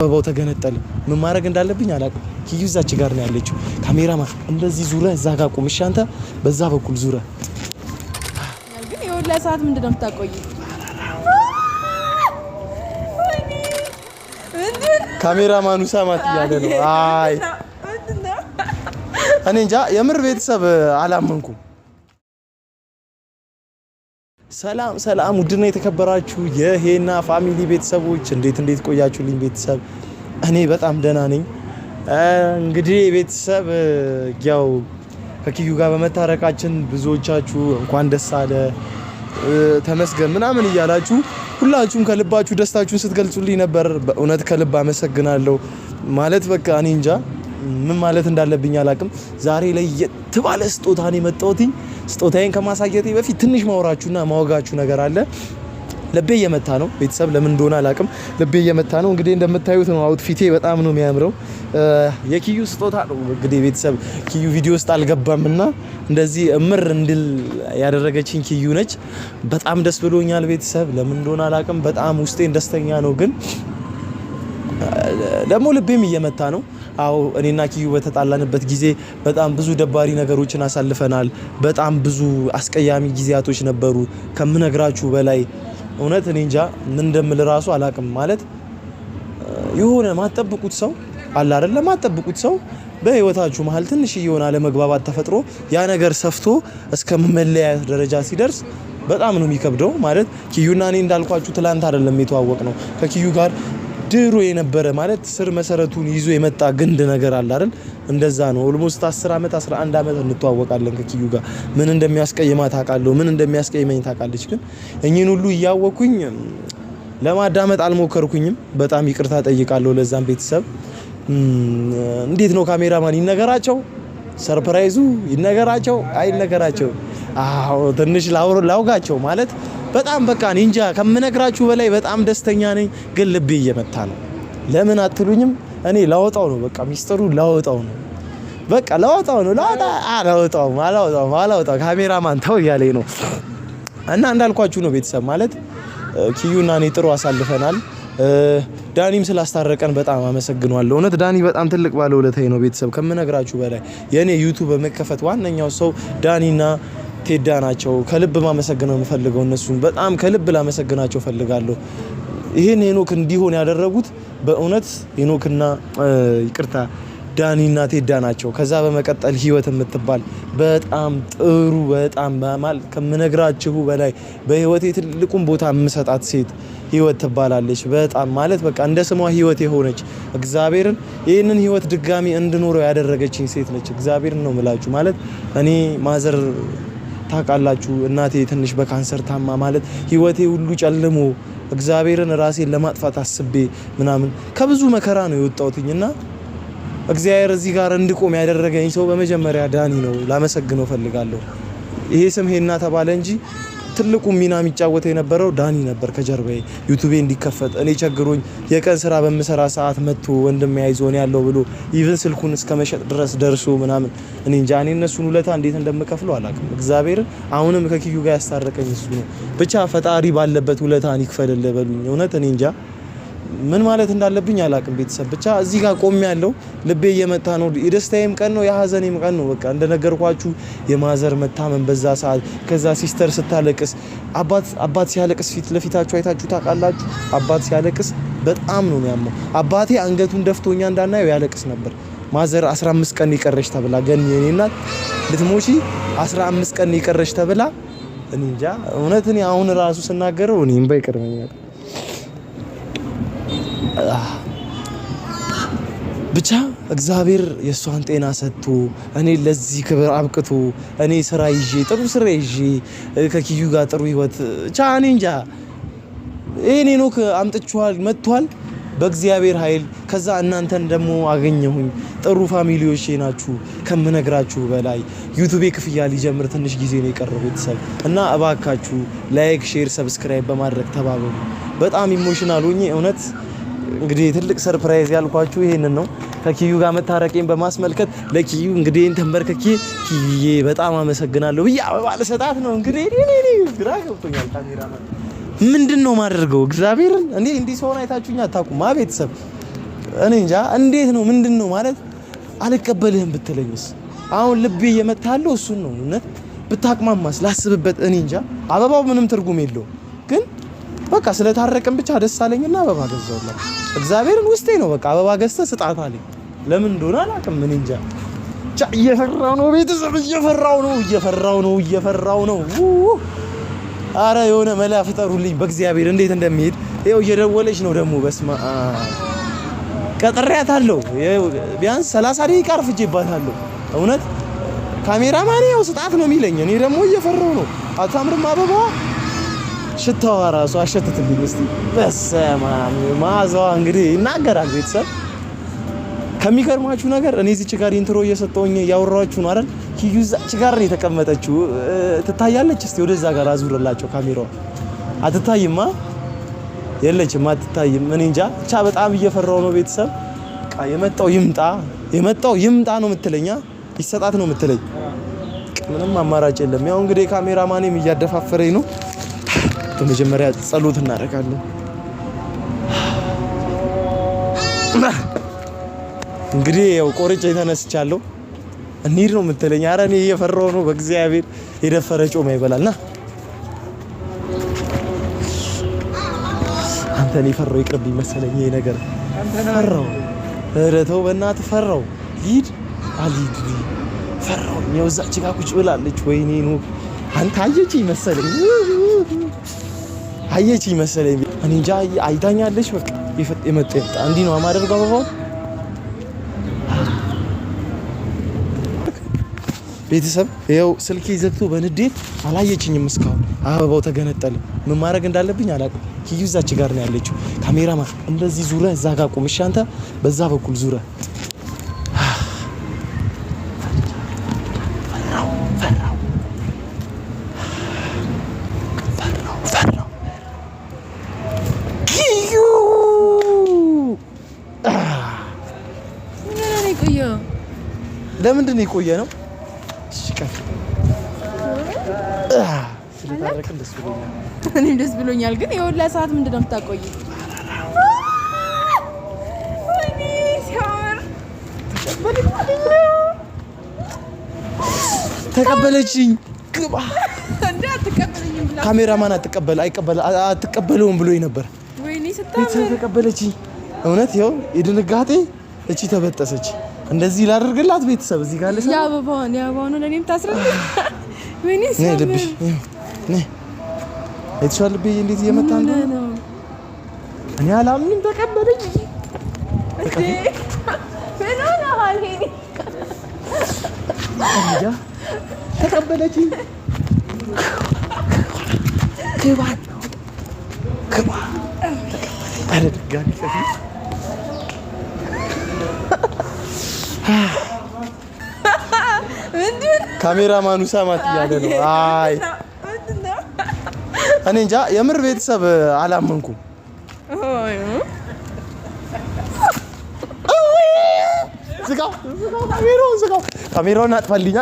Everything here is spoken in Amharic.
አበባው ተገነጠለ ምን ማድረግ እንዳለብኝ አላውቅም ኪዩ እዛች ጋር ነው ያለችው ካሜራማን እንደዚህ ዙረ እዛ ጋር ቆምሽ አንተ በዛ በኩል ዙረ ግን የወላ ሰዓት ምንድነው የምታቆይ ካሜራማኑ ሰማት እያለ ነው አይ እኔ እንጃ የምር ቤተሰብ አላመንኩም ሰላም ውድና የተከበራችሁ የሄና ፋሚሊ ቤተሰቦች እንዴት ቆያችሁልኝ ቤተሰብ እኔ በጣም ደህና ነኝ እንግዲህ ቤተሰብ ያው ከኪዩ ጋር በመታረቃችን ብዙዎቻችሁ እንኳን ደስ አለ ተመስገን ምናምን እያላችሁ ሁላችሁም ከልባችሁ ደስታችሁን ስትገልጹልኝ ነበር በእውነት ከልብ አመሰግናለሁ ማለት በቃ እኔ እንጃ ምን ማለት እንዳለብኝ አላቅም ዛሬ ላይ የተባለ ስጦታ ነው የመጣሁት ስጦታዬን ከማሳየቴ በፊት ትንሽ ማውራችሁና ማወጋችሁ ነገር አለ ልቤ እየመታ ነው ቤተሰብ ለምን እንደሆነ አላቅም ልቤ እየመታ ነው እንግዲህ እንደምታዩት ነው አውትፊቴ በጣም ነው የሚያምረው የኪዩ ስጦታ ነው እንግዲህ ቤተሰብ ኪዩ ቪዲዮ ውስጥ አልገባምና እንደዚህ እምር እንድል ያደረገችኝ ኪዩ ነች በጣም ደስ ብሎኛል ቤተሰብ ለምን እንደሆነ አላቅም በጣም ውስጤን ደስተኛ ነው ግን ደግሞ ልቤም እየመታ ነው አው እኔና ኪዩ በተጣላንበት ጊዜ በጣም ብዙ ደባሪ ነገሮችን አሳልፈናል በጣም ብዙ አስቀያሚ ጊዜያቶች ነበሩ ከምነግራችሁ በላይ እውነት እኔ እንጃ ምን እንደምል ራሱ አላቅም ማለት የሆነ ማጠብቁት ሰው አለ አይደል ማጠብቁት ሰው በህይወታችሁ መሃል ትንሽ ይሆን አለመግባባት ተፈጥሮ ያ ነገር ሰፍቶ እስከ መለያየት ደረጃ ሲደርስ በጣም ነው የሚከብደው ማለት ኪዩና እኔ እንዳልኳችሁ ትላንት አይደለም የተዋወቅ ነው ከኪዩ ጋር ድሮ የነበረ ማለት ስር መሰረቱን ይዞ የመጣ ግንድ ነገር አለ አይደል እንደዛ ነው ኦልሞስት 10 አመት 11 አመት እንተዋወቃለን ከኪዩ ጋር ምን እንደሚያስቀይማት አቃለሁ ምን እንደሚያስቀይመኝ ታቃለች ግን እኚህን ሁሉ ያወኩኝ ለማዳመጥ አልሞከርኩኝም በጣም ይቅርታ ጠይቃለሁ ለዛም ቤተሰብ እንዴት ነው ካሜራማን ይነገራቸው ሰርፕራይዙ ይነገራቸው አይነገራቸው አዎ ትንሽ ላውጋቸው ማለት በጣም በቃ እንጃ ከምነግራችሁ በላይ በጣም ደስተኛ ነኝ ግን ልቤ እየመታ ነው ለምን አትሉኝም እኔ ላወጣው ነው በቃ ሚስጥሩ ላወጣው ነው በቃ ላወጣው ነው አላወጣው ካሜራማን ተው ያለኝ ነው እና እንዳልኳችሁ ነው ቤተሰብ ማለት ኪዩና እኔ ጥሩ አሳልፈናል ዳኒም ስላስታረቀን በጣም አመሰግናለሁ እውነት ዳኒ በጣም ትልቅ ባለውለታዬ ነው ቤተሰብ ከምነግራችሁ በላይ የኔ ዩቲዩብ በመከፈት ዋነኛው ሰው ዳኒና ቴዳ ናቸው ከልብ ማመሰግነው የምፈልገው እነሱን በጣም ከልብ ላመሰግናቸው ፈልጋለሁ ይሄን ሄኖክ እንዲሆን ያደረጉት በእውነት ሄኖክና ይቅርታ ዳኒና ቴዳ ናቸው ከዛ በመቀጠል ህይወት የምትባል በጣም ጥሩ በጣም ማለት ከምነግራችሁ በላይ በህይወቴ ትልቁን ቦታ የምሰጣት ሴት ህይወት ትባላለች በጣም ማለት በቃ እንደ ስሟ ህይወት የሆነች እግዚአብሔርን ይሄንን ህይወት ድጋሚ እንድኖረው ያደረገችኝ ሴት ነች እግዚአብሔርን ነው የምላችሁ ማለት እኔ ማዘር ታቃላችሁ እናቴ ትንሽ በካንሰር ታማ ማለት ህይወቴ ሁሉ ጨልሞ እግዚአብሔርን ራሴን ለማጥፋት አስቤ ምናምን ከብዙ መከራ ነው የወጣሁትኝና እግዚአብሔር እዚህ ጋር እንድቆም ያደረገኝ ሰው በመጀመሪያ ዳኒ ነው ላመሰግነው ፈልጋለሁ ይሄ ስም ሄና ተባለ እንጂ ትልቁ ሚና የሚጫወተው የነበረው ዳኒ ነበር ከጀርባዬ ዩቲዩብ እንዲከፈት እኔ ቸግሮኝ የቀን ስራ በመሰራ ሰዓት መጥቶ ወንድም ያይዞን ያለው ብሎ ኢቭን ስልኩን እስከ መሸጥ ድረስ ደርሶ ምናምን እኔ እንጃ እኔ እነሱን ውለታ እንዴት እንደምከፍለው አላውቅም እግዚአብሔር አሁንም ከኪዩ ጋር ያስታረቀኝ እሱ ነው ብቻ ፈጣሪ ባለበት ውለታን ይክፈልልህ በሉኝ እውነት እኔ እንጃ ምን ማለት እንዳለብኝ አላውቅም ቤተሰብ ብቻ እዚህ ጋር ቆም ያለው ልቤ እየመታ ነው የደስታዬም ቀን ነው የሐዘኔም ቀን ነው በቃ እንደነገርኳችሁ የማዘር መታመን በዛ ሰዓት ከዛ ሲስተር ስታለቅስ አባት ሲያለቅስ ፊት ለፊታችሁ አይታችሁ ታውቃላችሁ አባት ሲያለቅስ በጣም ነው የሚያመው አባቴ አንገቱን ደፍቶኛ እንዳናየው ያለቅስ ነበር ማዘር 15 ቀን ይቀርሽ ተብላ ገን የኔና ልትሞቺ 15 ቀን ይቀርሽ ተብላ እኔ እንጃ እውነት እኔ አሁን ራሱ ስናገረው እኔም ባይቀርመኛል ብቻ እግዚአብሔር የሷን ጤና ሰጥቶ እኔ ለዚህ ክብር አብቅቶ እኔ ስራ ይዤ ጥሩ ስራ ይዤ ከኪዩ ጋር ጥሩ ህይወት ቻኔ እንጃ እኔ ነው አምጥቻዋል መጥቷል በእግዚአብሔር ኃይል ከዛ እናንተን ደግሞ አገኘሁኝ ጥሩ ፋሚሊዎች ናችሁ ከምነግራችሁ በላይ ዩቲዩብ ክፍያ ሊጀምር ትንሽ ጊዜ ነው የቀረው ቤተሰብ እና እባካችሁ ላይክ ሼር ሰብስክራይብ በማድረግ ተባበሩ በጣም ኢሞሽናል ሆኜ እውነት እንግዲህ ትልቅ ሰርፕራይዝ ያልኳችሁ ይሄንን ነው ከኪዩ ጋር መታረቄን በማስመልከት ለኪዩ እንግዲህ ተንበርከኬ ኪዩዬ በጣም አመሰግናለሁ ብዬ አበባ ለሰጣት ነው እንግዲህ እኔ ግራ ገብቶኛል ካሜራማን ምንድነው ማድረገው እግዚአብሔርን እንዴ እንዲ ሰውን አይታችሁኛ አታውቁም ቤተሰብ እኔ እንጃ እንዴት ነው ምንድነው ማለት አልቀበልህም ብትለኝስ? አሁን ልቤ እየመታለው እሱን ነው እውነት ብታቅማማስ ላስብበት። እኔ እንጃ አበባው ምንም ትርጉም የለውም፣ ግን በቃ ስለታረቅን ብቻ ደስ አለኝና አበባ ገዛውላት። እግዚአብሔርን ውስጤ ነው በቃ አበባ ገዝተህ ስጣት አለኝ። ለምን እንደሆነ አላውቅም። ምን እንጃ ብቻ እየፈራው ነው ቤተሰብ፣ እየፈራው ነው። አረ የሆነ መላ ፍጠሩልኝ በእግዚአብሔር እንዴት እንደሚሄድ ይኸው እየደወለች ነው ደግሞ። በስማ ቀጥሬያታለሁ። ቢያንስ 30 ደቂቃ አርፍጄባታለሁ። እውነት ካሜራማን ያው ስጣት ነው የሚለኝ። እኔ ደግሞ እየፈራው ነው። አታምርም አበባዋ? ሽታዋ ራሱ አሸትትልኝ እስቲ። በስመ አብ መዓዛዋ እንግዲህ ይናገራል ቤተሰብ። ከሚገርማችሁ ነገር እኔ እዚች ጋር ኢንትሮ እየሰጠሁኝ ያወራችሁ ነው አይደል? ኪዩ እዛች ጋር ነው የተቀመጠችው። ትታያለች? እስቲ ወደዛ ጋር አዙርላቸው ካሜራው። አትታይማ? የለችም፣ አትታይም። እኔ እንጃ ብቻ በጣም እየፈራው ነው ቤተሰብ። በቃ የመጣው ይምጣ ነው የምትለኛ፣ ይሰጣት ነው የምትለኝ። ምንም አማራጭ የለም። ያው እንግዲህ ካሜራማኔም እያደፋፈረኝ ነው። በመጀመሪያ ጸሎት እናደርጋለን። እንግዲህ ያው ቆርጬ ተነስቻለሁ። እንሂድ ነው የምትለኝ። ኧረ እኔ እየፈራሁ ነው በእግዚአብሔር። የደፈረ ጮማ ይበላልና አንተን የፈራው ይቅርብኝ መሰለኝ። ይሄ ነገር ፈራው። ኧረ ተው በእናትህ ፈራው። ሂድ አልሂድ ፈራው። ያው እዛች ጋር ቁጭ ብላለች። ወይኔ ነው አንተ አየችኝ መሰለኝ። እኔ እንጃ አይታኛለች። በቃ የመጣ እንዲህ ነው የማደርገው አበባው ቤተሰብ። ይኸው ስልኬ ዘግቶ በንዴት አላየችኝም እስካሁን። አበባው ተገነጠለ። ምን ማድረግ እንዳለብኝ አላውቅም። ኪዩ እዛች ጋር ነው ያለችው። ካሜራማን እንደዚህ ዙረህ እዛ ጋር ቁም። እሺ አንተ በዛ በኩል ዙረህ። ፈራው ኪዩ ለምንድን ነው የቆየ ነው? ስለታረቅን ደስ ብሎኛል። እኔም ደስ ብሎኛል። ግን የሁላ ሰዓት ምንድን ነው የምታቆይ? ተቀበለችኝ። ግባ እንዴ አትቀበለኝም ብላ ካሜራማን አትቀበለውም ብሎኝ ነበር። ወይኔ ስታምር ተቀበለችኝ። እውነት ይኸው የድንጋጤ እቺ ተበጠሰች። እንደዚህ ላደርግላት ቤተሰብ እዚህ ጋር ለሰው ያባውን ለኔም ታስረዳ። ወይኔ ልብሽ አይተሻል ልቤ እንዴት እየመታ ነው። እኔ አላምንም። ተቀበለኝ ተቀበለችኝ። ግባ አረ ድጋሚ ካሜራማኑ ሰማት እያለ ነው። አይ እኔ እንጃ የምር ቤተሰብ አላመንኩም። ዝጋው ካሜራውን አጥፋልኝ